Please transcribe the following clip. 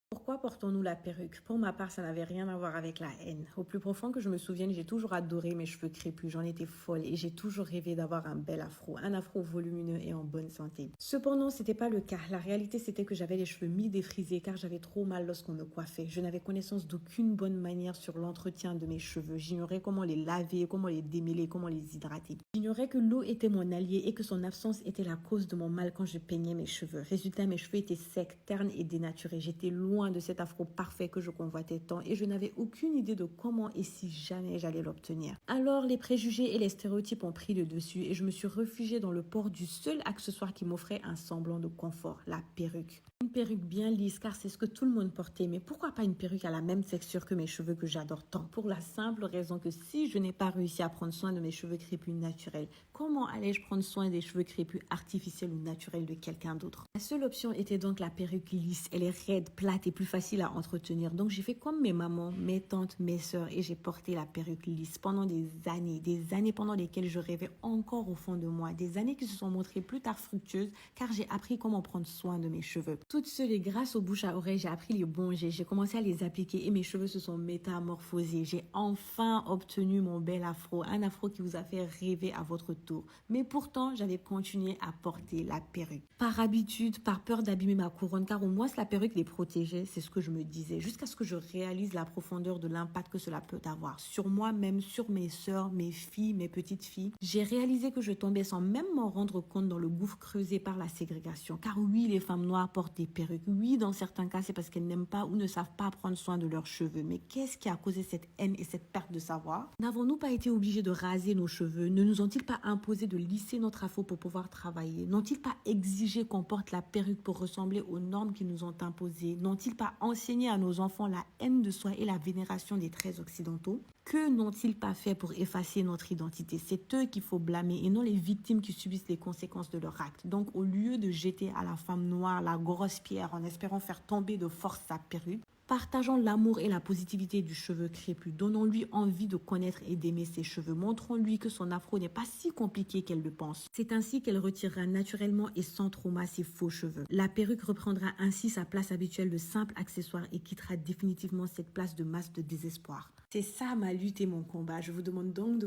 Pourquoi portons-nous la perruque? Pour ma part, ça n'avait rien à voir avec la haine. Au plus profond que je me souvienne, j'ai toujours adoré mes cheveux crépus, j'en étais folle et j'ai toujours rêvé d'avoir un afro volumineux et en bonne santé. Cependant, c'était pas le cas. La réalité, c'était que j'avais les cheveux mi-défrisés car j'avais trop mal lorsqu'on me coiffait. Je n'avais connaissance d'aucune bonne manière sur l'entretien de mes cheveux. J'ignorais comment les laver, comment les démêler, comment les hydrater. J'ignorais que l'eau était mon allié et que son absence était la cause de mon mal quand je peignais mes cheveux. Résultat, mes cheveux étaient secs, ternes et dénaturés. J'étais loin de cet afro parfait que je convoitais tant et je n'avais aucune idée de comment et si jamais j'allais l'obtenir. Alors les préjugés et les stéréotypes ont pris le dessus et je me suis réfugiée dans le port du seul accessoire qui m'offrait un semblant de confort, la perruque. Une perruque bien lisse car c'est ce que tout le monde portait, mais pourquoi pas une perruque à la même texture que mes cheveux que j'adore tant? Pour la simple raison que si je n'ai pas réussi à prendre soin de mes cheveux crépus naturels, comment allais-je prendre soin des cheveux crépus artificiels ou naturels de quelqu'un d'autre? La seule option était donc la perruque lisse. Elle est raide, plate et plus facile à entretenir. Donc j'ai fait comme mes mamans, mes tantes, mes sœurs et j'ai porté la perruque lisse pendant des années pendant lesquelles je rêvais encore au fond de moi. Des années qui se sont montrées plus tard fructueuses car j'ai appris comment prendre soin de mes cheveux. Toute seule et grâce aux bouches à oreille, j'ai appris les bons gestes. J'ai commencé à les appliquer et mes cheveux se sont métamorphosés. J'ai enfin obtenu mon bel afro, un afro qui vous a fait rêver à votre tour. Mais pourtant, j'avais continué à porter la perruque. Par habitude, par peur d'abîmer ma couronne, car au moins la perruque les protégeait, c'est ce que je me disais, jusqu'à ce que je réalise la profondeur de l'impact que cela peut avoir sur moi-même, sur mes sœurs, mes filles, mes petites filles. J'ai réalisé que je tombais sans même m'en rendre compte dans le gouffre creusé par la ségrégation. Car oui, les femmes noires portent des perruques. Oui, dans certains cas, c'est parce qu'elles n'aiment pas ou ne savent pas prendre soin de leurs cheveux. Mais qu'est-ce qui a causé cette haine et cette perte de savoir? N'avons-nous pas été obligés de raser nos cheveux? Ne nous ont-ils pas imposé de lisser notre afro pour pouvoir travailler? N'ont-ils pas exigé qu'on porte la perruque pour ressembler aux normes qu'ils nous ont imposées? N'ont-ils pas enseigné à nos enfants la haine de soi et la vénération des traits occidentaux? Que n'ont-ils pas fait pour effacer notre identité? C'est eux qu'il faut blâmer et non les victimes qui subissent les conséquences de leurs actes. Donc, au lieu de jeter à la femme noire la grosse pierre en espérant faire tomber de force sa perruque, partageons l'amour et la positivité du cheveu crépus. Donnons-lui envie de connaître et d'aimer ses cheveux. Montrons-lui que son afro n'est pas si compliqué qu'elle le pense. C'est ainsi qu'elle retirera naturellement et sans trauma ses faux cheveux. La perruque reprendra ainsi sa place habituelle de simple accessoire et quittera définitivement cette place de masque de désespoir. C'est ça ma lutte et mon combat. Je vous demande donc de